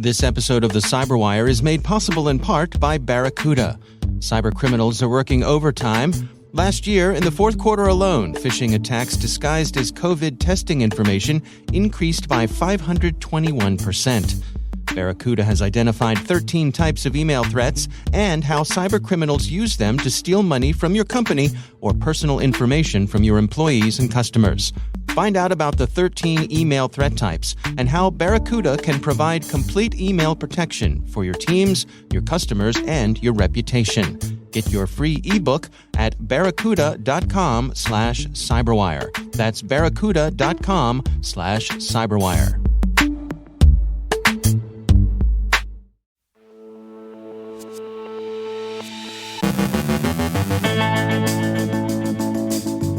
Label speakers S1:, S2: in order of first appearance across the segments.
S1: This episode of the CyberWire is made possible in part by Barracuda. Cybercriminals are working overtime. Last year, in the fourth quarter alone, phishing attacks disguised as COVID testing information increased by 521%. Barracuda has identified 13 types of email threats and how cybercriminals use them to steal money from your company or personal information from your employees and customers. Find out about the 13 email threat types and how Barracuda can provide complete email protection for your teams, your customers, and your reputation. Get your free ebook at barracuda.com/cyberwire. That's barracuda.com/cyberwire.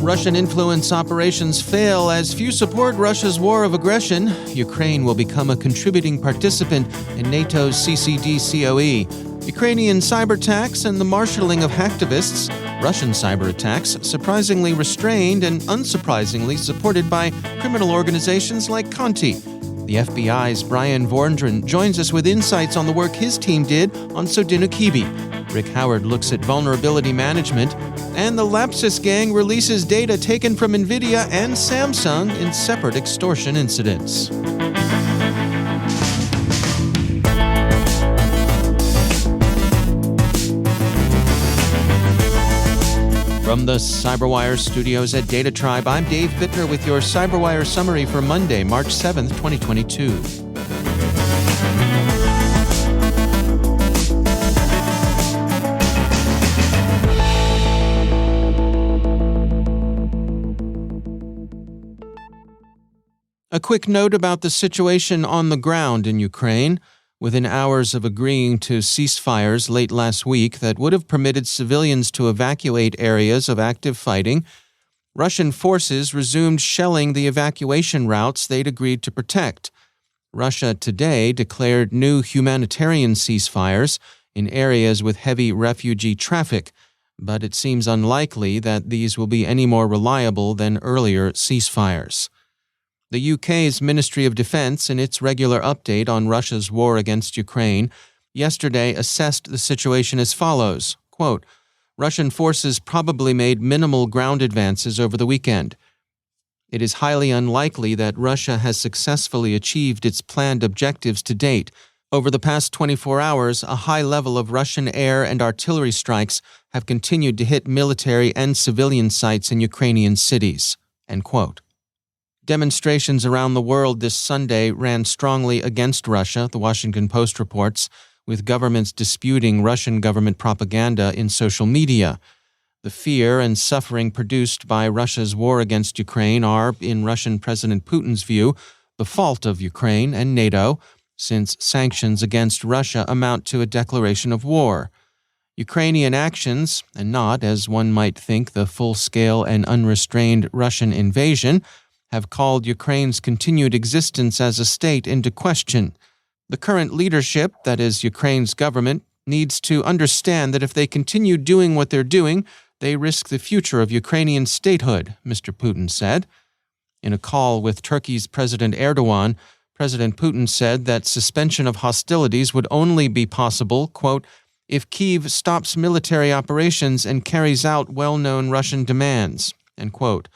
S1: Russian influence operations fail as few support Russia's war of aggression. Ukraine will become a contributing participant in NATO's CCDCOE. Ukrainian cyberattacks and the marshaling of hacktivists. Russian cyberattacks surprisingly restrained and unsurprisingly supported by criminal organizations like Conti. The FBI's Bryan Vorndran joins us with insights on the work his team did on Sodinokibi. Rick Howard looks at vulnerability management, and the Lapsu gang releases data taken from NVIDIA and Samsung in separate extortion incidents. From the CyberWire studios at Data Tribe, I'm Dave Bittner with your CyberWire summary for Monday, March 7th, 2022. A quick note about the situation on the ground in Ukraine. Within hours of agreeing to ceasefires late last week that would have permitted civilians to evacuate areas of active fighting, Russian forces resumed shelling the evacuation routes they'd agreed to protect. Russia today declared new humanitarian ceasefires in areas with heavy refugee traffic, but it seems unlikely that these will be any more reliable than earlier ceasefires. The UK's Ministry of Defence, in its regular update on Russia's war against Ukraine, yesterday assessed the situation as follows, quote, Russian forces probably made minimal ground advances over the weekend. It is highly unlikely that Russia has successfully achieved its planned objectives to date. Over the past 24 hours, a high level of Russian air and artillery strikes have continued to hit military and civilian sites in Ukrainian cities, end quote. Demonstrations around the world this Sunday ran strongly against Russia, the Washington Post reports, with governments disputing Russian government propaganda in social media. The fear and suffering produced by Russia's war against Ukraine are, in Russian President Putin's view, the fault of Ukraine and NATO, since sanctions against Russia amount to a declaration of war. Ukrainian actions, and not, as one might think, the full-scale and unrestrained Russian invasion, have called Ukraine's continued existence as a state into question. The current leadership, that is Ukraine's government, needs to understand that if they continue doing what they're doing, they risk the future of Ukrainian statehood, Mr. Putin said. In a call with Turkey's President Erdogan, President Putin said that suspension of hostilities would only be possible, quote, if Kyiv stops military operations and carries out well-known Russian demands, end quote.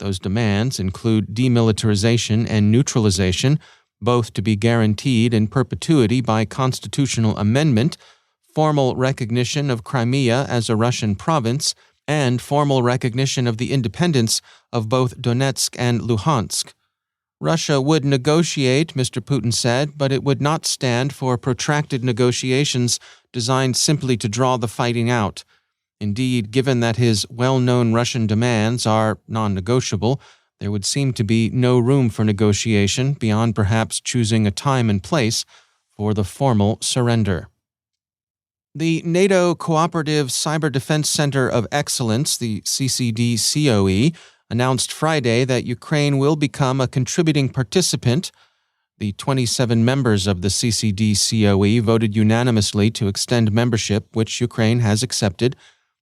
S1: Those demands include demilitarization and neutralization, both to be guaranteed in perpetuity by constitutional amendment, formal recognition of Crimea as a Russian province, and formal recognition of the independence of both Donetsk and Luhansk. Russia would negotiate, Mr. Putin said, but it would not stand for protracted negotiations designed simply to draw the fighting out. Indeed, given that his well-known Russian demands are non-negotiable, there would seem to be no room for negotiation beyond perhaps choosing a time and place for the formal surrender. The NATO Cooperative Cyber Defense Center of Excellence, the CCDCOE, announced Friday that Ukraine will become a contributing participant. The 27 members of the CCDCOE voted unanimously to extend membership, which Ukraine has accepted.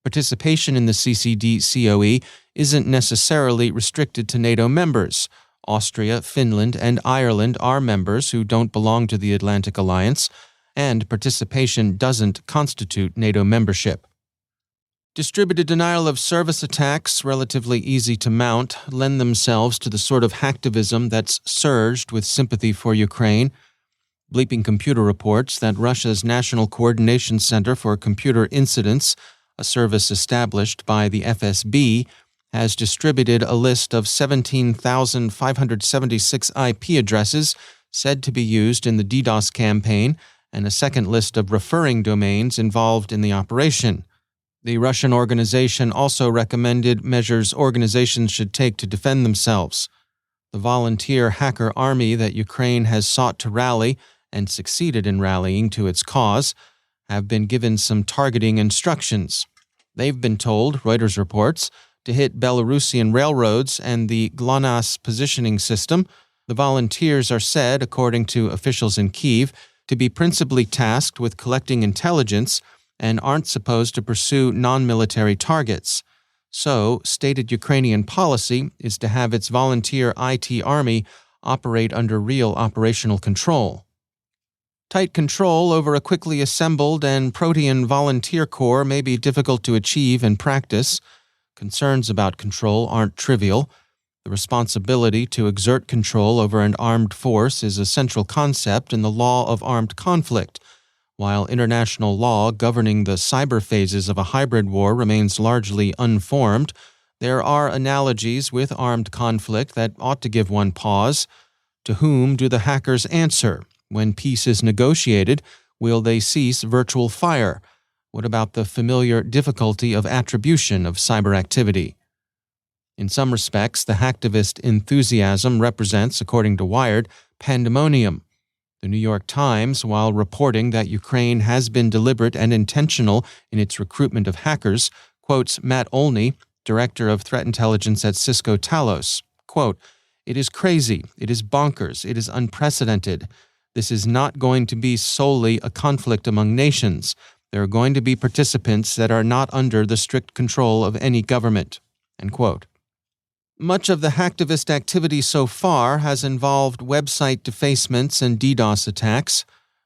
S1: Participation in the CCDCOE isn't necessarily restricted to NATO members. Austria, Finland, and Ireland are members who don't belong to the Atlantic Alliance, and participation doesn't constitute NATO membership. Distributed denial-of-service attacks, relatively easy to mount, lend themselves to the sort of hacktivism that's surged with sympathy for Ukraine. Bleeping Computer reports that Russia's National Coordination Center for Computer Incidents, a service established by the FSB, has distributed a list of 17,576 IP addresses said to be used in the DDoS campaign and a second list of referring domains involved in the operation. The Russian organization also recommended measures organizations should take to defend themselves. The volunteer hacker army that Ukraine has sought to rally and succeeded in rallying to its cause have been given some targeting instructions. They've been told, Reuters reports, to hit Belarusian railroads and the GLONASS positioning system. The volunteers are said, according to officials in Kyiv, to be principally tasked with collecting intelligence and aren't supposed to pursue non-military targets. So, stated Ukrainian policy is to have its volunteer IT army operate under real operational control. Tight control over a quickly assembled and protean volunteer corps may be difficult to achieve in practice. Concerns about control aren't trivial. The responsibility to exert control over an armed force is a central concept in the law of armed conflict. While international law governing the cyber phases of a hybrid war remains largely unformed, there are analogies with armed conflict that ought to give one pause. To whom do the hackers answer? When peace is negotiated, will they cease virtual fire? What about the familiar difficulty of attribution of cyber activity? In some respects, the hacktivist enthusiasm represents, according to Wired, pandemonium. The New York Times, while reporting that Ukraine has been deliberate and intentional in its recruitment of hackers, quotes Matt Olney, director of threat intelligence at Cisco Talos, quote, "It is crazy, it is bonkers, it is unprecedented. This is not going to be solely a conflict among nations. There are going to be participants that are not under the strict control of any government." End quote. Much of the hacktivist activity so far has involved website defacements and DDoS attacks.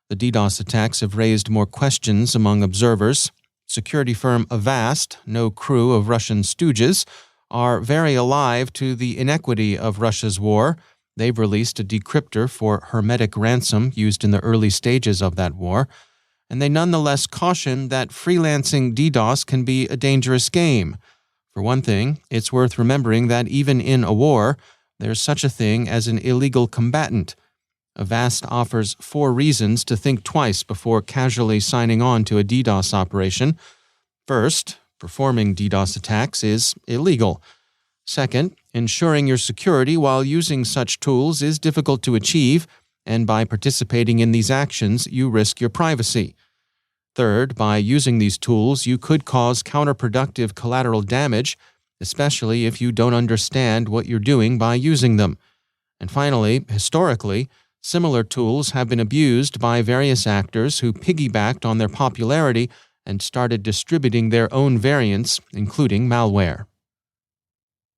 S1: The DDoS attacks have raised more questions among observers. Security firm Avast, no crew of Russian stooges, are very alive to the inequity of Russia's war. They've released a decryptor for hermetic ransom used in the early stages of that war, and they nonetheless caution that freelancing DDoS can be a dangerous game. For one thing, it's worth remembering that even in a war, there's such a thing as an illegal combatant. Avast offers 4 reasons to think twice before casually signing on to a DDoS operation. First, performing DDoS attacks is illegal. Second, ensuring your security while using such tools is difficult to achieve, and by participating in these actions, you risk your privacy. Third, by using these tools, you could cause counterproductive collateral damage, especially if you don't understand what you're doing by using them. And finally, historically, similar tools have been abused by various actors who piggybacked on their popularity and started distributing their own variants, including malware.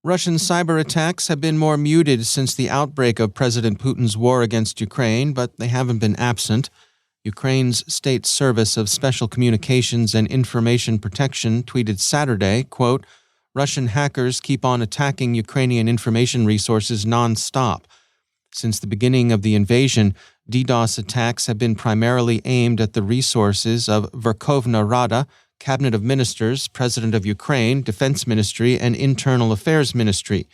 S1: Russian cyber attacks have been more muted since the outbreak of President Putin's war against Ukraine, but they haven't been absent. Ukraine's State Service of Special Communications and Information Protection tweeted Saturday, quote, "Russian hackers keep on attacking Ukrainian information resources non-stop. Since the beginning of the invasion, DDoS attacks have been primarily aimed at the resources of Verkhovna Rada, Cabinet of Ministers, President of Ukraine, Defense Ministry, and Internal Affairs Ministry.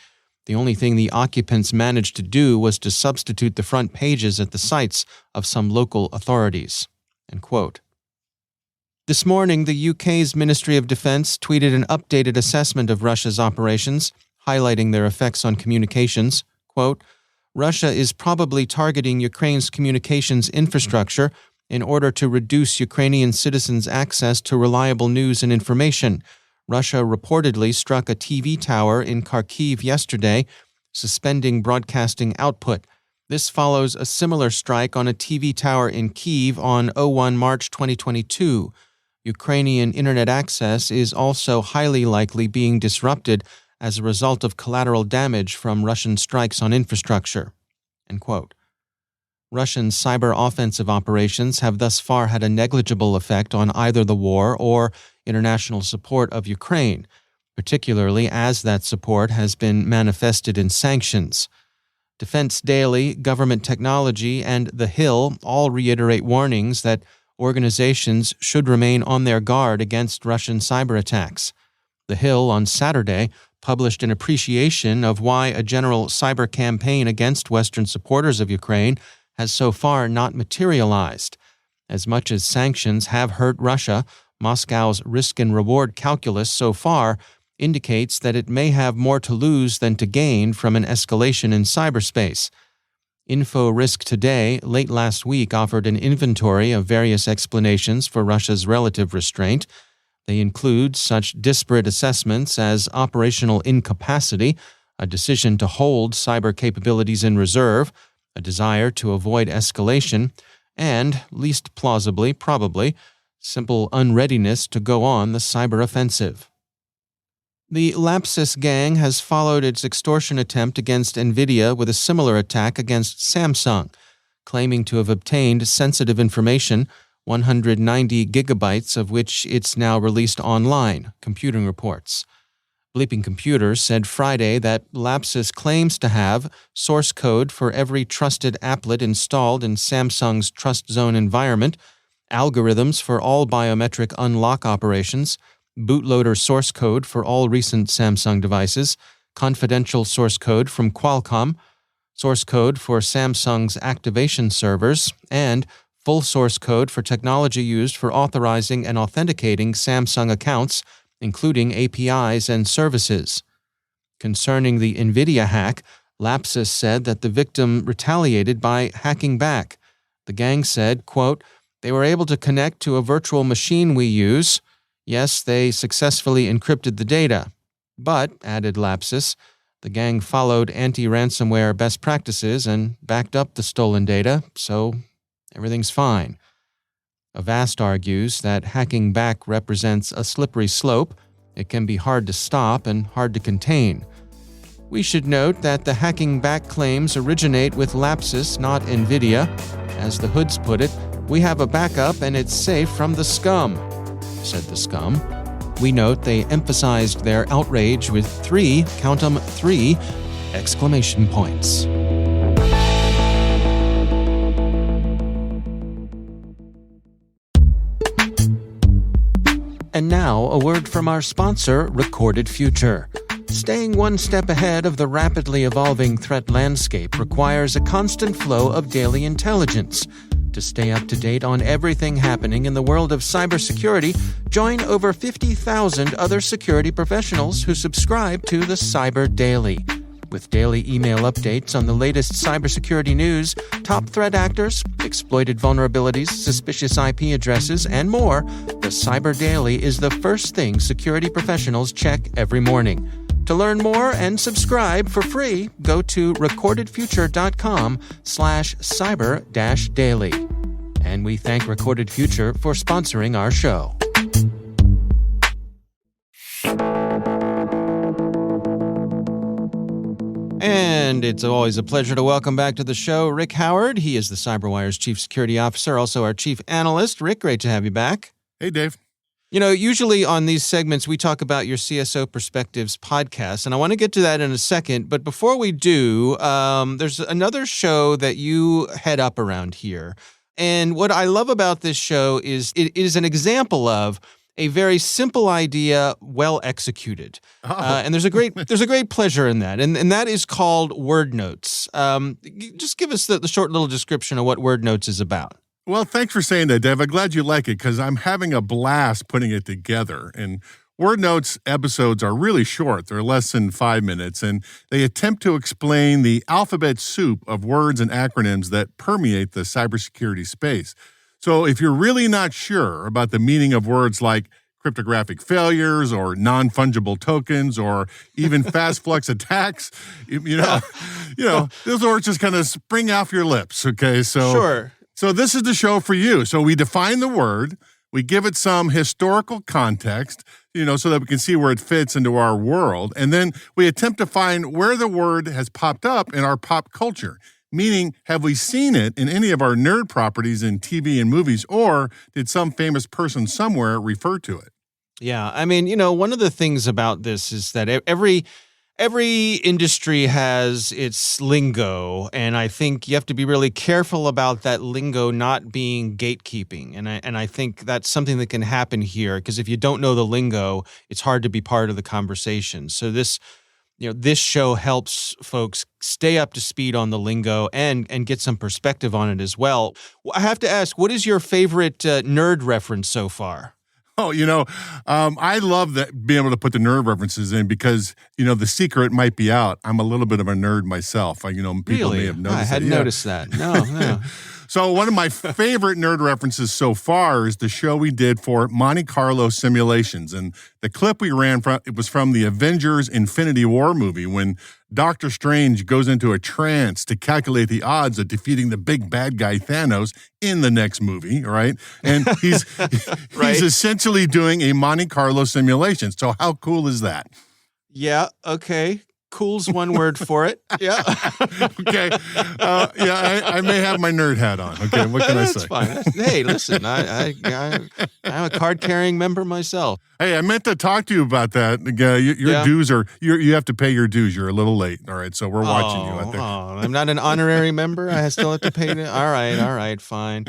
S1: The only thing the occupants managed to do was to substitute the front pages at the sites of some local authorities." End quote. This morning, the UK's Ministry of Defense tweeted an updated assessment of Russia's operations, highlighting their effects on communications. Quote, "Russia is probably targeting Ukraine's communications infrastructure in order to reduce Ukrainian citizens' access to reliable news and information. Russia reportedly struck a TV tower in Kharkiv yesterday, suspending broadcasting output. This follows a similar strike on a TV tower in Kyiv on 01 March 2022. Ukrainian internet access is also highly likely being disrupted as a result of collateral damage from Russian strikes on infrastructure." End quote. Russian cyber offensive operations have thus far had a negligible effect on either the war or international support of Ukraine, particularly as that support has been manifested in sanctions. Defense Daily, Government Technology, and The Hill all reiterate warnings that organizations should remain on their guard against Russian cyber attacks. The Hill on Saturday published an appreciation of why a general cyber campaign against Western supporters of Ukraine has so far not materialized. As much as sanctions have hurt Russia, Moscow's risk and reward calculus so far indicates that it may have more to lose than to gain from an escalation in cyberspace. InfoRisk Today, late last week, offered an inventory of various explanations for Russia's relative restraint. They include such disparate assessments as operational incapacity, a decision to hold cyber capabilities in reserve, a desire to avoid escalation, and, least plausibly, probably, simple unreadiness to go on the cyber offensive. The Lapsu gang has followed its extortion attempt against NVIDIA with a similar attack against Samsung, claiming to have obtained sensitive information, 190 gigabytes of which it's now released online, computing reports. Bleeping Computers said Friday that Lapsu claims to have source code for every trusted applet installed in Samsung's Trust Zone environment, algorithms for all biometric unlock operations, bootloader source code for all recent Samsung devices, confidential source code from Qualcomm, source code for Samsung's activation servers, and full source code for technology used for authorizing and authenticating Samsung accounts, including APIs and services. Concerning the NVIDIA hack, Lapsu said that the victim retaliated by hacking back. The gang said, quote, "They were able to connect to a virtual machine we use. Yes, they successfully encrypted the data. But," added Lapsu, "the gang followed anti-ransomware best practices and backed up the stolen data, so everything's fine." Avast argues that hacking back represents a slippery slope. It can be hard to stop and hard to contain. We should note that the hacking back claims originate with Lapsu, not NVIDIA. As the hoods put it, "We have a backup and it's safe from the scum," said the scum. We note they emphasized their outrage with three, count 'em, 3 exclamation points. And now, a word from our sponsor, Recorded Future. Staying one step ahead of the rapidly evolving threat landscape requires a constant flow of daily intelligence. To stay up to date on everything happening in the world of cybersecurity, join over 50,000 other security professionals who subscribe to the Cyber Daily. With daily email updates on the latest cybersecurity news, top threat actors, exploited vulnerabilities, suspicious IP addresses, and more, the Cyber Daily is the first thing security professionals check every morning. To learn more and subscribe for free, go to recordedfuture.com/cyber-daily. And we thank Recorded Future for sponsoring our show. And it's always a pleasure to welcome back to the show Rick Howard. He is the CyberWire's Chief Security Officer, also our Chief Analyst. Rick, great to have you back.
S2: Hey, Dave.
S1: You know, usually on these segments, we talk about your CSO Perspectives podcast, and I want to get to that in a second. But before we do, there's another show that you head up around here. And what I love about this show is it is an example of a very simple idea well executed. And there's a great pleasure in that. And that is called Word Notes. Just give us the short little description of what Word Notes is about.
S2: Well, thanks for saying that, Dave. I'm glad you like it because I'm having a blast putting it together. And Word Notes episodes are really short. They're less than 5 minutes, and they attempt to explain the alphabet soup of words and acronyms that permeate the cybersecurity space. So if you're really not sure about the meaning of words like cryptographic failures or non-fungible tokens or even fast flux attacks, you know, those words just kind of spring off your lips, okay?
S1: Sure.
S2: So this is the show for you. So we define the word, we give it some historical context, so that we can see where it fits into our world. And then we attempt to find where the word has popped up in our pop culture. Meaning, have we seen it in any of our nerd properties in TV and movies, or did some famous person somewhere refer to it?
S1: Yeah, I mean, one of the things about this is that every industry has its lingo, and I think you have to be really careful about that lingo not being gatekeeping. And I think that's something that can happen here, because if you don't know the lingo, it's hard to be part of the conversation. So this show helps folks stay up to speed on the lingo and get some perspective on it as well. I have to ask, what is your favorite nerd reference so far?
S2: Oh, I love that being able to put the nerd references in because, the secret might be out. I'm a little bit of a nerd myself. People
S1: Really?
S2: may have noticed
S1: I hadn't noticed that. No.
S2: So one of my favorite nerd references so far is the show we did for Monte Carlo Simulations. And the clip we ran it was from the Avengers Infinity War movie when Doctor Strange goes into a trance to calculate the odds of defeating the big bad guy Thanos in the next movie, right? And he's
S1: Right.
S2: he's essentially doing a Monte Carlo simulation. So how cool is that?
S1: Yeah, okay. Cool's one word for it. Yeah.
S2: Okay. I may have my nerd hat on. Okay, what can I say?
S1: That's fine. Hey, listen, I'm a card-carrying member myself.
S2: Hey, I meant to talk to you about that. Your dues you have to pay your dues. You're a little late. All right, so we're watching you out there.
S1: I'm not an honorary member. I still have to pay. All right, fine.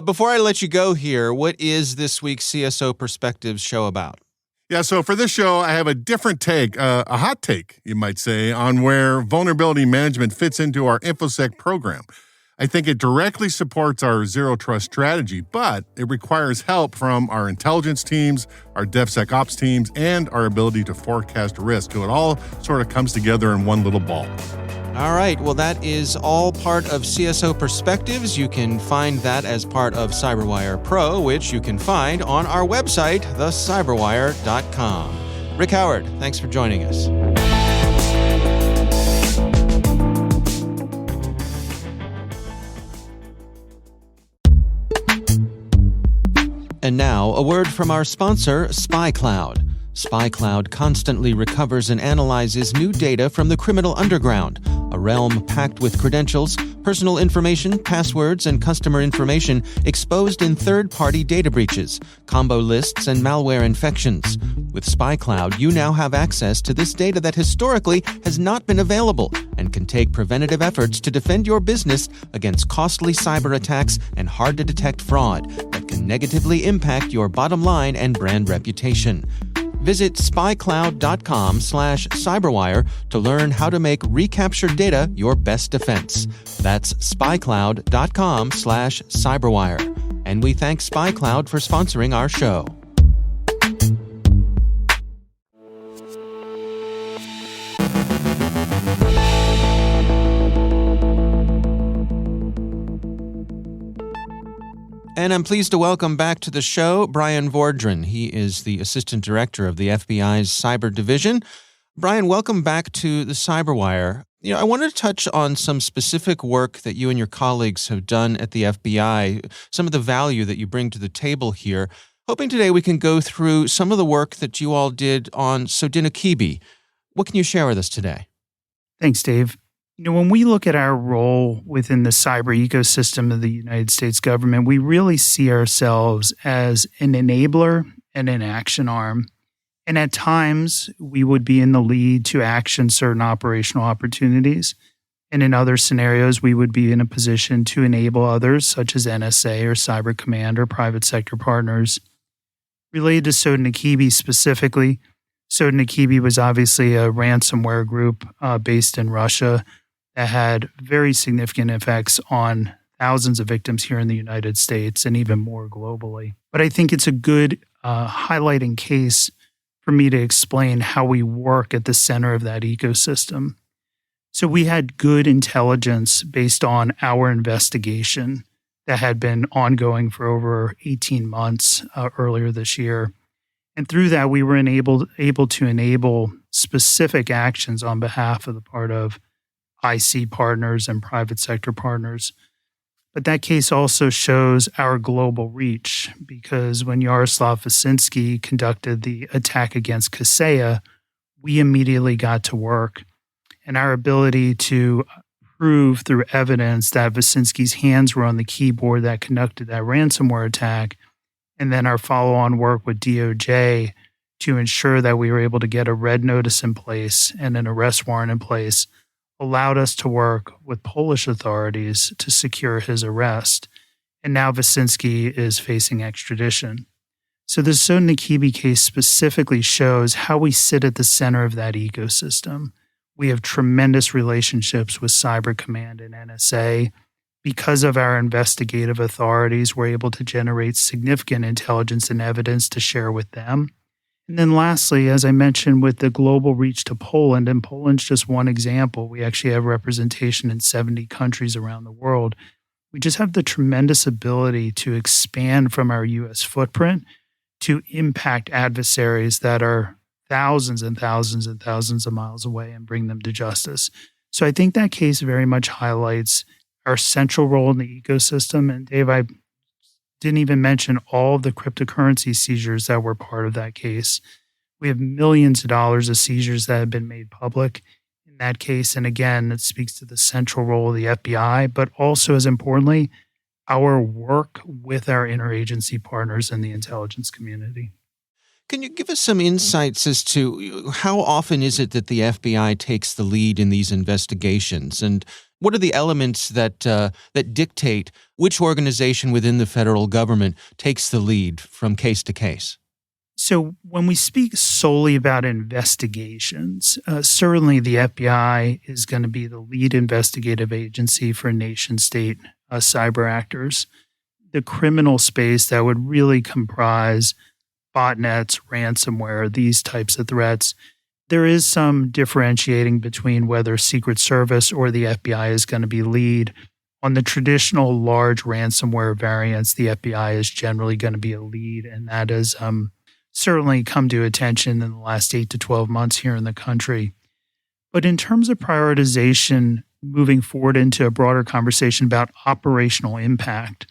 S1: Before I let you go here, what is this week's CSO Perspectives show about?
S2: Yeah, so for this show, I have a different take, a hot take, you might say, on where vulnerability management fits into our InfoSec program. I think it directly supports our zero trust strategy, but it requires help from our intelligence teams, our DevSecOps teams, and our ability to forecast risk. So it all sort of comes together in one little ball.
S1: All right. Well, that is all part of CSO Perspectives. You can find that as part of CyberWire Pro, which you can find on our website, thecyberwire.com. Rick Howard, thanks for joining us. And now, a word from our sponsor, SpyCloud. SpyCloud constantly recovers and analyzes new data from the criminal underground, a realm packed with credentials, personal information, passwords, and customer information exposed in third-party data breaches, combo lists, and malware infections. With SpyCloud, you now have access to this data that historically has not been available and can take preventative efforts to defend your business against costly cyber attacks and hard-to-detect fraud that can negatively impact your bottom line and brand reputation. Visit spycloud.com/cyberwire to learn how to make recaptured data your best defense. That's spycloud.com/cyberwire. And we thank SpyCloud for sponsoring our show. And I'm pleased to welcome back to the show Bryan Vordran. He is the Assistant Director of the FBI's Cyber Division. Bryan, welcome back to the CyberWire. I wanted to touch on some specific work that you and your colleagues have done at the FBI, some of the value that you bring to the table here. Hoping today we can go through some of the work that you all did on Sodinokibi. What can you share with us today?
S3: Thanks, Dave. When we look at our role within the cyber ecosystem of the United States government, we really see ourselves as an enabler and an action arm. And at times, we would be in the lead to action certain operational opportunities. And in other scenarios, we would be in a position to enable others, such as NSA or Cyber Command or private sector partners. Related to Sodinokibi specifically, Sodinokibi was obviously a ransomware group based in Russia that had very significant effects on thousands of victims here in the United States and even more globally. But I think it's a good highlighting case for me to explain how we work at the center of that ecosystem. So we had good intelligence based on our investigation that had been ongoing for over 18 months earlier this year. And through that, we were able to enable specific actions on behalf of the part of IC partners and private sector partners But that case also shows our global reach, because when Yaroslav Vysinski conducted the attack against Kaseya, we immediately got to work. And our ability to prove through evidence that Vysinski's hands were on the keyboard that conducted that ransomware attack, and then our follow-on work with DOJ to ensure that we were able to get a red notice in place and an arrest warrant in place, allowed us to work with Polish authorities to secure his arrest. And now Vysinski is facing extradition. So the Sodinokibi case specifically shows how we sit at the center of that ecosystem. We have tremendous relationships with Cyber Command and NSA. Because of our investigative authorities, we're able to generate significant intelligence and evidence to share with them. And then lastly, as I mentioned, with the global reach to Poland, and Poland's just one example, we actually have representation in 70 countries around the world. We just have the tremendous ability to expand from our U.S. footprint to impact adversaries that are thousands and thousands and thousands of miles away and bring them to justice. So I think that case very much highlights our central role in the ecosystem. And Dave, I didn't even mention all of the cryptocurrency seizures that were part of that case. We have millions of dollars of seizures that have been made public in that case. And again, it speaks to the central role of the FBI, but also as importantly, our work with our interagency partners in the intelligence community.
S1: Can you give us some insights as to how often is it that the FBI takes the lead in these investigations? And what are the elements that dictate which organization within the federal government takes the lead from case to case?
S3: So when we speak solely about investigations, certainly the FBI is going to be the lead investigative agency for nation-state cyber actors. The criminal space that would really comprise botnets, ransomware, these types of threats, there is some differentiating between whether Secret Service or the FBI is going to be lead. On the traditional large ransomware variants, the FBI is generally going to be a lead, and that has certainly come to attention in the last 8 to 12 months here in the country. But in terms of prioritization, moving forward into a broader conversation about operational impact,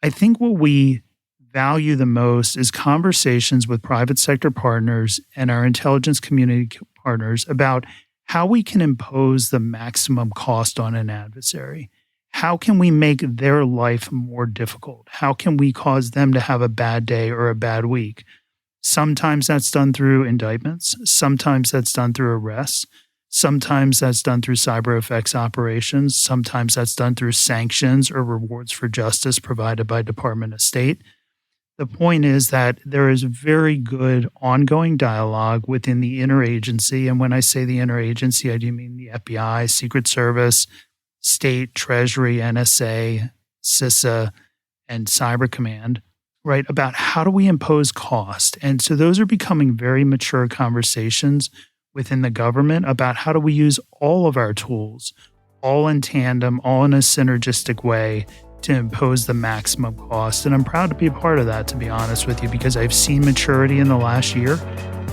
S3: I think what we value the most is conversations with private sector partners and our intelligence community partners about how we can impose the maximum cost on an adversary. How can we make their life more difficult? How can we cause them to have a bad day or a bad week? Sometimes that's done through indictments. Sometimes that's done through arrests. Sometimes that's done through cyber effects operations. Sometimes that's done through sanctions or rewards for justice provided by Department of State. The point is that there is very good ongoing dialogue within the interagency. And when I say the interagency, I do mean the FBI, Secret Service, State, Treasury, NSA, CISA, and Cyber Command, right, about how do we impose cost. And so those are becoming very mature conversations within the government about how do we use all of our tools, all in tandem, all in a synergistic way to impose the maximum cost. And I'm proud to be a part of that, to be honest with you, because I've seen maturity in the last year,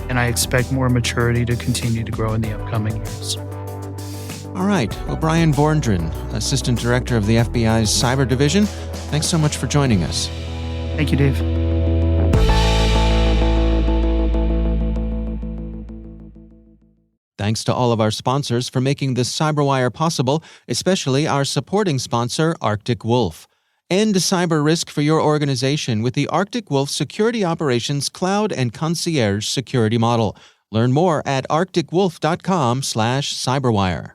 S3: and I expect more maturity to continue to grow in the upcoming years.
S1: All right. Well, Bryan Vorndran, Assistant Director of the FBI's Cyber Division, thanks so much for joining us.
S3: Thank you, Dave.
S1: Thanks to all of our sponsors for making this CyberWire possible, especially our supporting sponsor, Arctic Wolf. End cyber risk for your organization with the Arctic Wolf Security Operations Cloud and Concierge Security Model. Learn more at arcticwolf.com/cyberwire.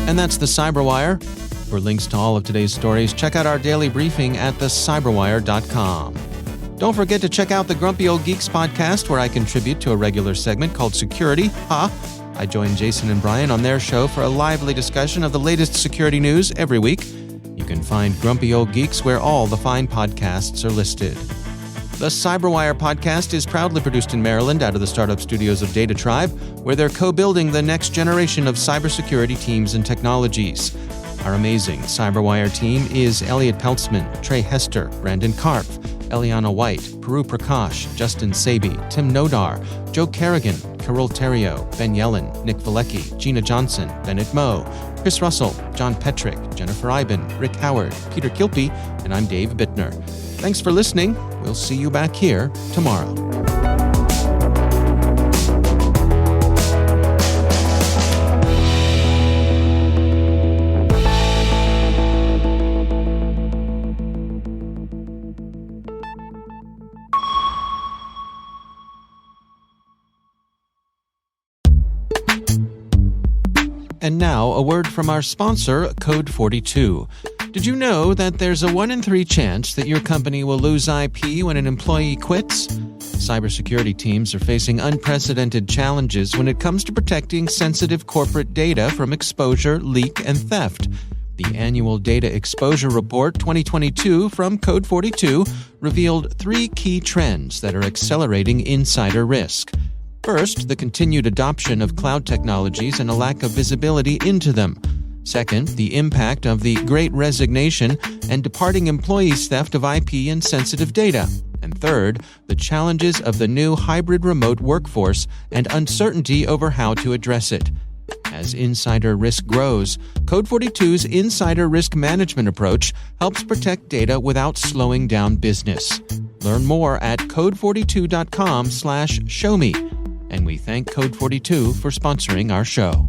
S1: And that's the CyberWire. For links to all of today's stories, check out our daily briefing at thecyberwire.com. Don't forget to check out the Grumpy Old Geeks podcast, where I contribute to a regular segment called Security. I join Jason and Bryan on their show for a lively discussion of the latest security news every week. You can find Grumpy Old Geeks where all the fine podcasts are listed. The CyberWire podcast is proudly produced in Maryland out of the startup studios of Data Tribe, where they're co-building the next generation of cybersecurity teams and technologies. Our amazing CyberWire team is Elliot Peltzman, Trey Hester, Brandon Karpf, Eliana White, Peru Prakash, Justin Sabi, Tim Nodar, Joe Kerrigan, Carol Terrio, Ben Yellen, Nick Valecki, Gina Johnson, Bennett Moe, Chris Russell, John Petrick, Jennifer Iben, Rick Howard, Peter Kilpie, and I'm Dave Bittner. Thanks for listening. We'll see you back here tomorrow. And now, a word from our sponsor, Code 42. Did you know that there's a 1 in 3 chance that your company will lose IP when an employee quits? Cybersecurity teams are facing unprecedented challenges when it comes to protecting sensitive corporate data from exposure, leak, and theft. The annual Data Exposure Report 2022 from Code 42 revealed 3 key trends that are accelerating insider risk. First, the continued adoption of cloud technologies and a lack of visibility into them. Second, the impact of the Great Resignation and departing employees' theft of IP and sensitive data. And third, the challenges of the new hybrid remote workforce and uncertainty over how to address it. As insider risk grows, Code 42's insider risk management approach helps protect data without slowing down business. Learn more at code42.com/showme. And we thank Code 42 for sponsoring our show.